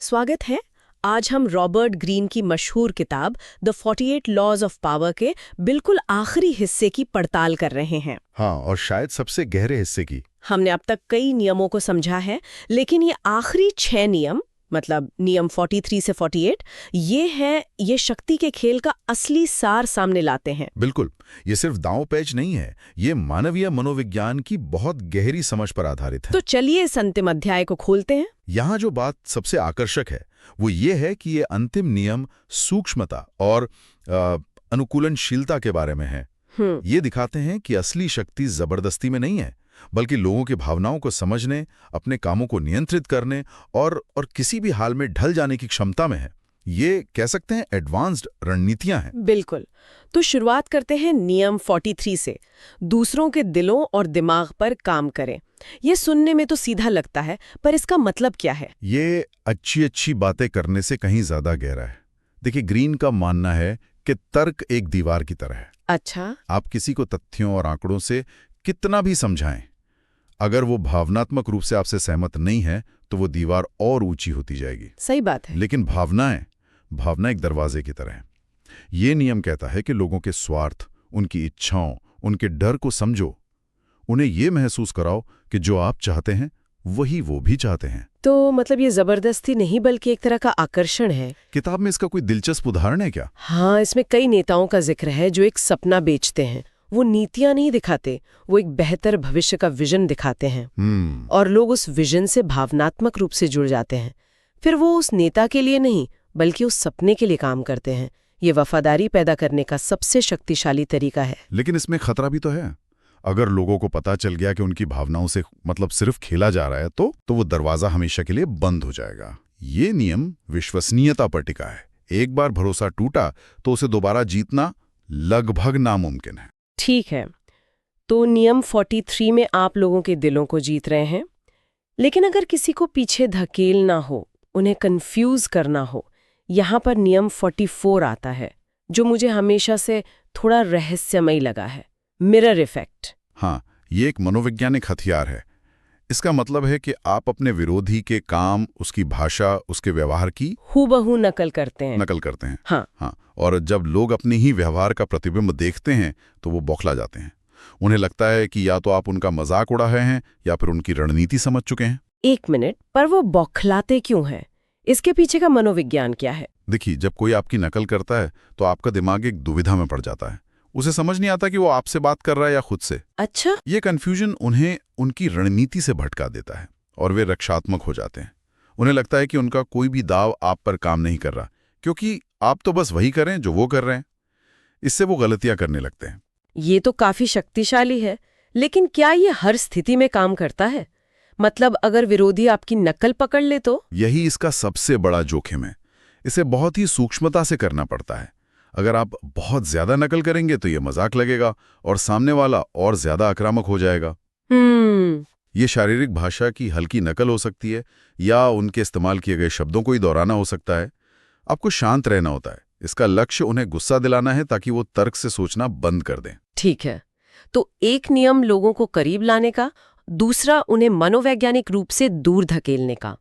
स्वागत है। आज हम रॉबर्ट ग्रीन की मशहूर किताब द 48 लॉज ऑफ पावर के बिल्कुल आखिरी हिस्से की पड़ताल कर रहे हैं। हाँ, और शायद सबसे गहरे हिस्से की। हमने अब तक कई नियमों को समझा है, लेकिन ये आखिरी 6 नियम, मतलब नियम 43 से 48, ये शक्ति के खेल का असली सार सामने लाते हैं। बिल्कुल, ये सिर्फ दांव पैच नहीं है, ये मानवीय मनोविज्ञान की बहुत गहरी समझ पर आधारित है। तो चलिए इस अंतिम अध्याय को खोलते हैं। यहाँ जो बात सबसे आकर्षक है वो ये है कि ये अंतिम नियम सूक्ष्मता और अनुकूलनशीलता के बारे में है। ये दिखाते हैं कि असली शक्ति जबरदस्ती में नहीं है, बल्कि लोगों की भावनाओं को समझने, अपने कामों को नियंत्रित करने और किसी भी हाल में ढल जाने की क्षमता में है। ये कह सकते हैं एडवांस्ड रणनीतियां हैं। बिल्कुल। तो शुरुआत करते हैं नियम 43 से। दूसरों के दिलों और दिमाग पर काम करें। ये सुनने में तो सीधा लगता है, पर इसका मतलब क्या है? ये अच्छी बातें करने से कहीं ज्यादा गहरा है। देखिए, ग्रीन का मानना है कि तर्क एक दीवार की तरह है। अच्छा। आप किसी को तथ्यों और आंकड़ों से कितना भी समझाएं, अगर वो भावनात्मक रूप से आपसे सहमत नहीं है तो वो दीवार और ऊंची होती जाएगी। सही बात है। लेकिन भावना एक दरवाजे की तरह है। ये नियम कहता है कि लोगों के स्वार्थ, उनकी इच्छाओं, उनके डर को समझो। उन्हें ये महसूस कराओ कि जो आप चाहते हैं वही वो भी चाहते हैं। तो मतलब ये जबरदस्ती नहीं, बल्कि एक तरह का आकर्षण है। किताब में इसका कोई दिलचस्प उदाहरण है क्या? हाँ, इसमें कई नेताओं का जिक्र है जो एक सपना बेचते हैं। वो नीतियां नहीं दिखाते, वो एक बेहतर भविष्य का विजन दिखाते हैं। और लोग उस विजन से भावनात्मक रूप से जुड़ जाते हैं। फिर वो उस नेता के लिए नहीं, बल्कि उस सपने के लिए काम करते हैं। ये वफादारी पैदा करने का सबसे शक्तिशाली तरीका है। लेकिन इसमें खतरा भी तो है। अगर लोगों को पता चल गया कि उनकी भावनाओं से सिर्फ खेला जा रहा है तो वो दरवाजा हमेशा के लिए बंद हो जाएगा। ये नियम विश्वसनीयता पर टिका है। एक बार भरोसा टूटा तो उसे दोबारा जीतना लगभग नामुमकिन है। ठीक है, तो नियम 43 में आप लोगों के दिलों को जीत रहे हैं। लेकिन अगर किसी को पीछे धकेलना हो, उन्हें कंफ्यूज करना हो, यहाँ पर नियम 44 आता है, जो मुझे हमेशा से थोड़ा रहस्यमयी लगा है। Mirror effect. हाँ, ये एक मनोवैज्ञानिक हथियार है। इसका मतलब है कि आप अपने विरोधी के काम, उसकी भाषा, उसके व्यवहार की हूबहू नकल करते हैं। हाँ, और जब लोग अपने ही व्यवहार का प्रतिबिंब देखते हैं तो वो बौखला जाते हैं। उन्हें लगता है कि या तो आप उनका मजाक उड़ा रहे हैं या फिर उनकी रणनीति समझ चुके हैं। एक मिनट, पर वो बौखलाते क्यों हैं? इसके पीछे का मनोविज्ञान क्या है? देखिए, जब कोई आपकी नकल करता है तो आपका दिमाग एक दुविधा में पड़ जाता है। उसे समझ नहीं आता कि वो आपसे बात कर रहा है या खुद से। अच्छा। ये कन्फ्यूजन उन्हें उनकी रणनीति से भटका देता है और वे रक्षात्मक हो जाते हैं। उन्हें लगता है कि उनका कोई भी दाव आप पर काम नहीं कर रहा, क्योंकि आप तो बस वही कर रहे हैं जो वो कर रहे हैं। इससे वो गलतियां करने लगते हैं। ये तो काफी शक्तिशाली है, लेकिन क्या ये हर स्थिति में काम करता है? मतलब अगर विरोधी आपकी नकल पकड़ ले तो? यही इसका सबसे बड़ा जोखिम है। इसे बहुत ही सूक्ष्मता से करना पड़ता है। अगर आप बहुत ज्यादा नकल करेंगे तो ये मजाक लगेगा और सामने वाला और ज्यादा आक्रामक हो जाएगा। ये शारीरिक भाषा की हल्की नकल हो सकती है या उनके इस्तेमाल किए गए शब्दों को ही दोहराना हो सकता है। आपको शांत रहना होता है। इसका लक्ष्य उन्हें गुस्सा दिलाना है ताकि वो तर्क से सोचना बंद कर दें। ठीक है, तो एक नियम लोगों को करीब लाने का, दूसरा उन्हें मनोवैज्ञानिक रूप से दूर धकेलने का।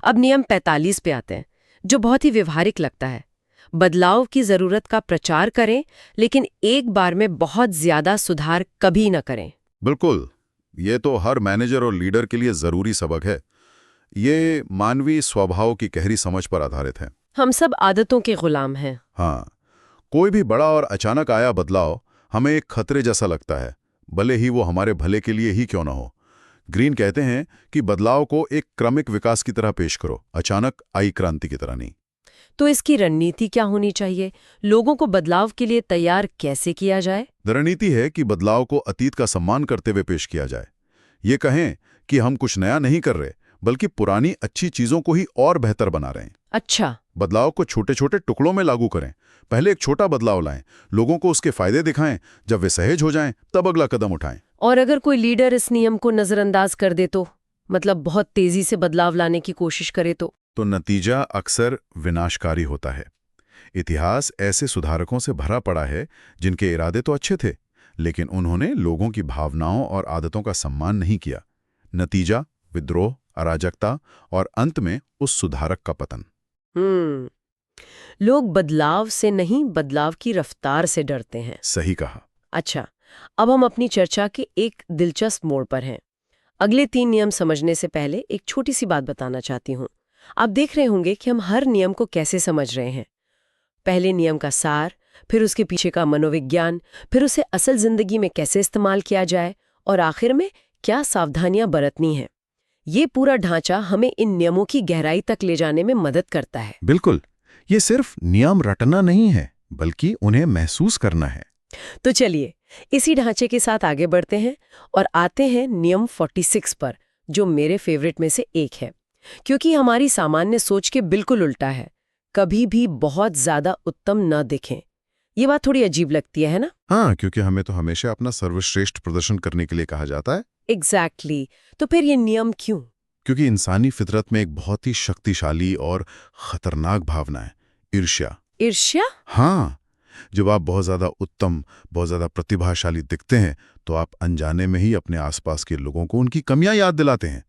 अब नियम 45 पे आते हैं, जो बहुत ही व्यवहारिक लगता है। बदलाव की जरूरत का प्रचार करें, लेकिन एक बार में बहुत ज्यादा सुधार कभी न करें। बिल्कुल, ये तो हर मैनेजर और लीडर के लिए जरूरी सबक है। ये मानवीय स्वभाव की गहरी समझ पर आधारित है। हम सब आदतों के गुलाम हैं। हाँ, कोई भी बड़ा और अचानक आया बदलाव हमें एक खतरे जैसा लगता है, भले ही वो हमारे भले के लिए ही क्यों ना हो। ग्रीन कहते हैं कि बदलाव को एक क्रमिक विकास की तरह पेश करो, अचानक आई क्रांति की तरह नहीं। तो इसकी रणनीति क्या होनी चाहिए? लोगों को बदलाव के लिए तैयार कैसे किया जाए? रणनीति है कि बदलाव को अतीत का सम्मान करते हुए पेश किया जाए। ये कहें कि हम कुछ नया नहीं कर रहे, बल्कि पुरानी अच्छी चीजों को ही और बेहतर बना रहे हैं। अच्छा। बदलाव को छोटे छोटे टुकड़ों में लागू करें। पहले एक छोटा बदलाव लाएं, लोगों को उसके फायदे दिखाएं, जब वे सहज हो जाएं तब अगला कदम उठाएं। और अगर कोई लीडर इस नियम को नजरअंदाज कर दे तो, मतलब बहुत तेजी से बदलाव लाने की कोशिश करे तो नतीजा अक्सर विनाशकारी होता है। इतिहास ऐसे सुधारकों से भरा पड़ा है जिनके इरादे तो अच्छे थे, लेकिन उन्होंने लोगों की भावनाओं और आदतों का सम्मान नहीं किया। नतीजा विद्रोह, अराजकता और अंत में उस सुधारक का पतन। लोग बदलाव से नहीं, बदलाव की रफ्तार से डरते हैं। सही कहा। अच्छा, अब हम अपनी चर्चा के एक दिलचस्प मोड़ पर हैं। अगले 3 नियम समझने से पहले एक छोटी सी बात बताना चाहती हूँ। आप देख रहे होंगे कि हम हर नियम को कैसे समझ रहे हैं। पहले नियम का सार, फिर उसके पीछे का मनोविज्ञान, फिर उसे असल जिंदगी में कैसे इस्तेमाल किया जाए और आखिर में क्या सावधानियां बरतनी हैं। ये पूरा ढांचा हमें इन नियमों की गहराई तक ले जाने में मदद करता है। बिल्कुल, ये सिर्फ नियम रटना नहीं है, बल्कि उन्हें महसूस करना है। तो चलिए इसी ढांचे के साथ आगे बढ़ते हैं और आते हैं नियम 46 पर, जो मेरे फेवरेट में से एक है, क्योंकि हमारी सामान्य सोच के बिल्कुल उल्टा है। कभी भी बहुत ज्यादा उत्तम न दिखें। ये बात थोड़ी अजीब लगती है ना? हाँ, क्योंकि हमें तो हमेशा अपना सर्वश्रेष्ठ प्रदर्शन करने के लिए कहा जाता है। एग्जैक्टली। तो फिर ये नियम क्यों? क्योंकि इंसानी फितरत में एक बहुत ही शक्तिशाली और खतरनाक भावना है, ईर्ष्या। ईर्ष्या? हाँ, जब आप बहुत ज्यादा उत्तम, बहुत ज्यादा प्रतिभाशाली दिखते हैं तो आप अनजाने में ही अपने आसपास के लोगों को उनकी कमियां याद दिलाते हैं।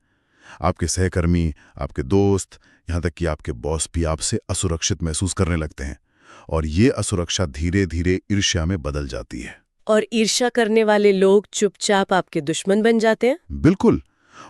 आपके सहकर्मी, आपके दोस्त, यहाँ तक कि आपके बॉस भी आपसे असुरक्षित महसूस करने लगते हैं, और ये असुरक्षा धीरे धीरे ईर्ष्या में बदल जाती है। और ईर्ष्या करने वाले लोग चुपचाप आपके दुश्मन बन जाते हैं? बिल्कुल,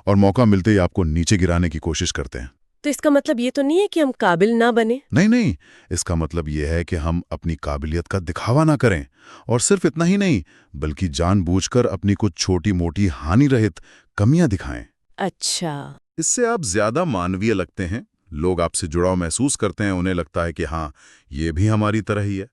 और मौका मिलते ही आपको नीचे गिराने की कोशिश करते हैं। तो इसका मतलब ये तो नहीं है कि हम काबिल ना बने? नहीं नहीं, इसका मतलब ये है कि हम अपनी काबिलियत का दिखावा ना करें, और सिर्फ इतना ही नहीं, बल्कि जानबूझकर अपनी कुछ छोटी मोटी हानि रहित कमियां दिखाएं। अच्छा, इससे आप ज्यादा मानवीय लगते हैं, लोग आपसे जुड़ाव महसूस करते हैं, उन्हें लगता है कि हाँ, ये भी हमारी तरह ही है।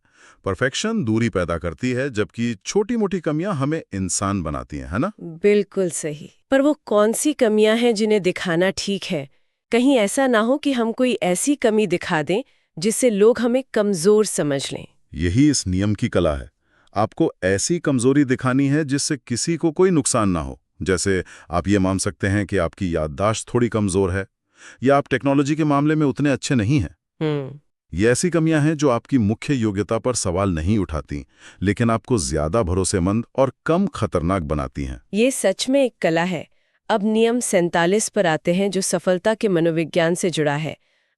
परफेक्शन दूरी पैदा करती है, जबकि छोटी मोटी कमियां हमें इंसान बनाती हैं, है ना? बिल्कुल सही। पर वो कौन सी कमियां हैं जिन्हें दिखाना ठीक है? कहीं ऐसा ना हो कि हम कोई ऐसी कमी दिखा दें जिससे लोग हमें कमजोर समझ लें। यही इस नियम की कला है। आपको ऐसी कमजोरी दिखानी है जिससे किसी को कोई नुकसान ना हो। जैसे आप ये मान सकते हैं कि आपकी याददाश्त थोड़ी कमजोर है, या आप टेक्नोलॉजी के मामले में उतने अच्छे नहीं हैं। ये ऐसी कमियां हैं जो आपकी मुख्य योग्यता पर सवाल नहीं उठाती, लेकिन आपको ज्यादा भरोसेमंद और कम खतरनाक बनाती हैं। ये सच में एक कला है। अब नियम 47 पर आते हैं, जो सफलता के मनोविज्ञान से जुड़ा है।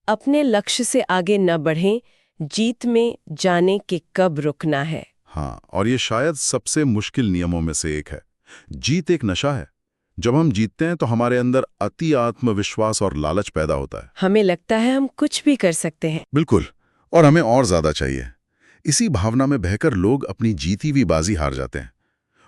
अपने लक्ष्य से आगे न बढ़ें, जीत में जाने के कब रुकना है। हाँ, और ये शायद सबसे मुश्किल नियमों में से एक है। जीत एक नशा है। जब हम जीतते हैं तो हमारे अंदर अति आत्मविश्वास और लालच पैदा होता है। हमें लगता है हम कुछ भी कर सकते हैं। बिल्कुल, और हमें और ज्यादा चाहिए। इसी भावना में बहकर लोग अपनी जीती हुई बाजी हार जाते हैं।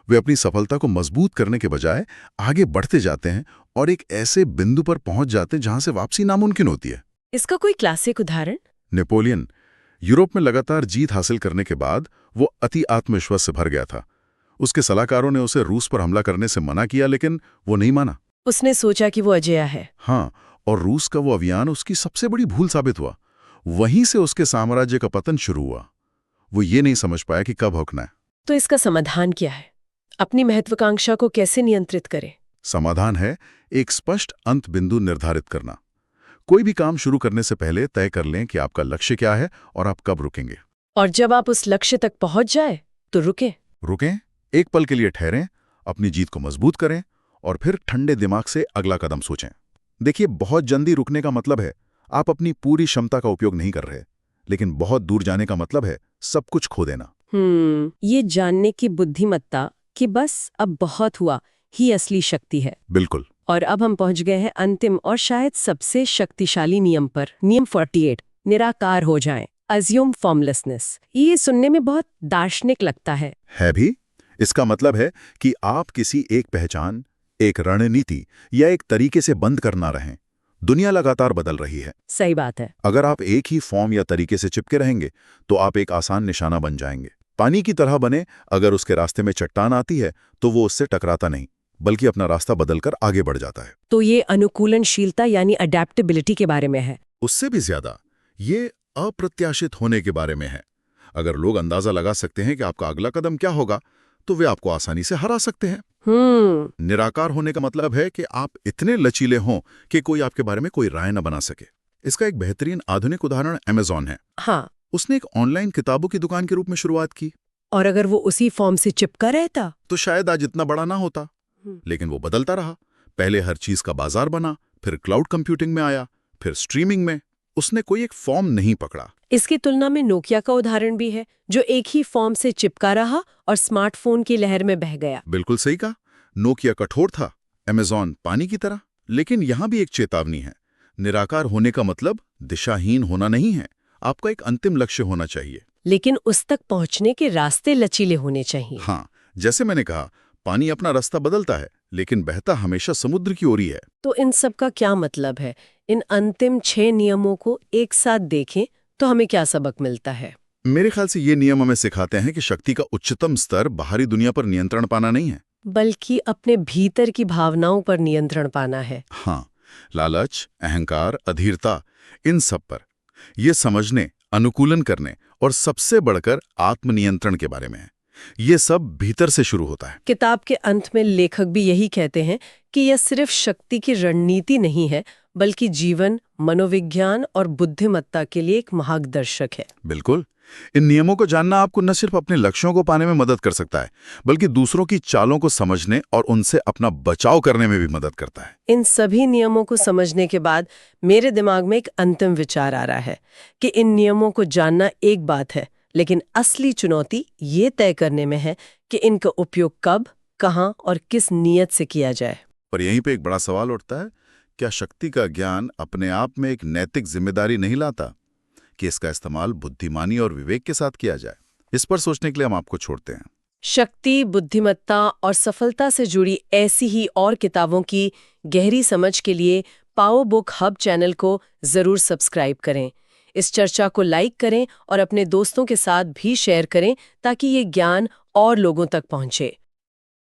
वे अपनी सफलता को मजबूत करने के बजाय आगे बढ़ते जाते हैं और एक ऐसे बिंदु पर पहुंच जाते हैं जहां से वापसी नामुमकिन होती है। इसका कोई क्लासिक उदाहरण? नेपोलियन यूरोप में लगातार जीत हासिल करने के बाद वो अति आत्मविश्वास से भर गया था। उसके सलाहकारों ने उसे रूस पर हमला करने से मना किया, लेकिन वो नहीं माना। उसने सोचा कि वो अजेय है। हाँ, और रूस का वो अभियान उसकी सबसे बड़ी भूल साबित हुआ। वहीं से उसके साम्राज्य का पतन शुरू हुआ। वो ये नहीं समझ पाया कि कब होकना है। तो इसका समाधान क्या है? अपनी महत्वाकांक्षा को कैसे नियंत्रित करें? समाधान है एक स्पष्ट अंत बिंदु निर्धारित करना। कोई भी काम शुरू करने से पहले तय कर लें कि आपका लक्ष्य क्या है और आप कब रुकेंगे। और जब आप उस लक्ष्य तक पहुंच जाए तो रुकें, एक पल के लिए ठहरें, अपनी जीत को मजबूत करें और फिर ठंडे दिमाग से अगला कदम सोचें। देखिए, बहुत जल्दी रुकने का मतलब है आप अपनी पूरी क्षमता का उपयोग नहीं कर रहे, लेकिन बहुत दूर जाने का मतलब है सब कुछ खो देना। ये जानने की बुद्धिमत्ता कि बस अब बहुत हुआ ही असली शक्ति है। बिल्कुल। और अब हम पहुंच गए हैं अंतिम और शायद सबसे शक्तिशाली नियम पर, नियम 48, निराकार हो जाएं, अज्यूम फॉर्मलेसनेस। ये सुनने में बहुत दार्शनिक लगता है भी। इसका मतलब है कि आप किसी एक पहचान, एक रणनीति या एक तरीके से बंद कर ना रहें। दुनिया लगातार बदल रही है। सही बात है। अगर आप एक ही फॉर्म या तरीके से चिपके रहेंगे तो आप एक आसान निशाना बन जाएंगे। पानी की तरह बने, अगर उसके रास्ते में चट्टान आती है तो वो उससे टकराता नहीं, बल्कि अपना रास्ता बदलकर आगे बढ़ जाता है। तो ये अनुकूलनशीलता यानी अडेप्टेबिलिटी के बारे में है। उससे भी ज्यादा ये अप्रत्याशित होने के बारे में है। अगर लोग अंदाजा लगा सकते हैं कि आपका अगला कदम क्या होगा, तो वे आपको आसानी से हरा सकते हैं। निराकार होने का मतलब है कि आप इतने लचीले हों कि कोई आपके बारे में कोई राय न बना सके। इसका एक बेहतरीन आधुनिक उदाहरण अमेज़न है। हाँ। उसने एक ऑनलाइन किताबों की दुकान के रूप में शुरुआत की। और अगर वो उसी फॉर्म से चिपका रहता तो शायद आज इतना बड़ा ना होता। लेकिन वो बदलता रहा। पहले हर चीज का बाजार बना, फिर क्लाउड कंप्यूटिंग में आया, फिर स्ट्रीमिंग में। उसने कोई एक फॉर्म नहीं पकड़ा। इसकी तुलना में नोकिया का उदाहरण भी है, जो एक ही फॉर्म से चिपका रहा और स्मार्टफोन की लहर में बह गया। बिल्कुल सही कहा। नोकिया कठोर था, अमेज़न पानी की तरह। लेकिन यहां भी एक चेतावनी है। निराकार होने का मतलब दिशाहीन होना नहीं है। आपका एक अंतिम लक्ष्य होना चाहिए। लेकिन उस तक पहुंचने के रास्ते लचीले होने चाहिए। हाँ, जैसे मैंने कहा, पानी अपना रास्ता बदलता है, लेकिन बहता हमेशा समुद्र की ओर ही है। तो इन सब का क्या मतलब है? इन अंतिम 6 नियमों को एक साथ देखें तो हमें क्या सबक मिलता है? मेरे ख्याल से ये नियम हमें सिखाते हैं कि शक्ति का उच्चतम स्तर बाहरी दुनिया पर नियंत्रण पाना नहीं है, बल्कि अपने भीतर की भावनाओं पर नियंत्रण पाना है। हाँ, लालच, अहंकार, अधीरता, इन सब पर। ये समझने, अनुकूलन करने और सबसे बढ़कर आत्मनियंत्रण के बारे में है। ये सब भीतर से शुरू होता है। किताब के अंत में लेखक भी यही कहते हैं कि यह सिर्फ शक्ति की रणनीति नहीं है, बल्कि जीवन, मनोविज्ञान और बुद्धिमत्ता के लिए एक मार्गदर्शक है। बिल्कुल। इन नियमों को जानना आपको न सिर्फ अपने लक्ष्यों को पाने में मदद कर सकता है, बल्कि दूसरों की चालों को समझने और उनसे अपना बचाव करने में भी मदद करता है। इन सभी नियमों को समझने के बाद मेरे दिमाग में एक अंतिम विचार आ रहा है कि इन नियमों को जानना एक बात है, लेकिन असली चुनौती ये तय करने में है कि इनका उपयोग कब, कहाँ और किस नीयत से किया जाए। पर यहीं पे एक बड़ा सवाल उठता है, क्या शक्ति का ज्ञान अपने आप में एक नैतिक जिम्मेदारी नहीं लाता कि इसका इस्तेमाल बुद्धिमानी और विवेक के साथ किया जाए? इस पर सोचने के लिए हम आपको छोड़ते हैं। शक्ति, बुद्धिमत्ता और सफलता से जुड़ी ऐसी ही और किताबों की गहरी समझ के लिए पाओ बुक हब चैनल को जरूर सब्सक्राइब करें। इस चर्चा को लाइक करें और अपने दोस्तों के साथ भी शेयर करें ताकि ये ज्ञान और लोगों तक पहुंचे।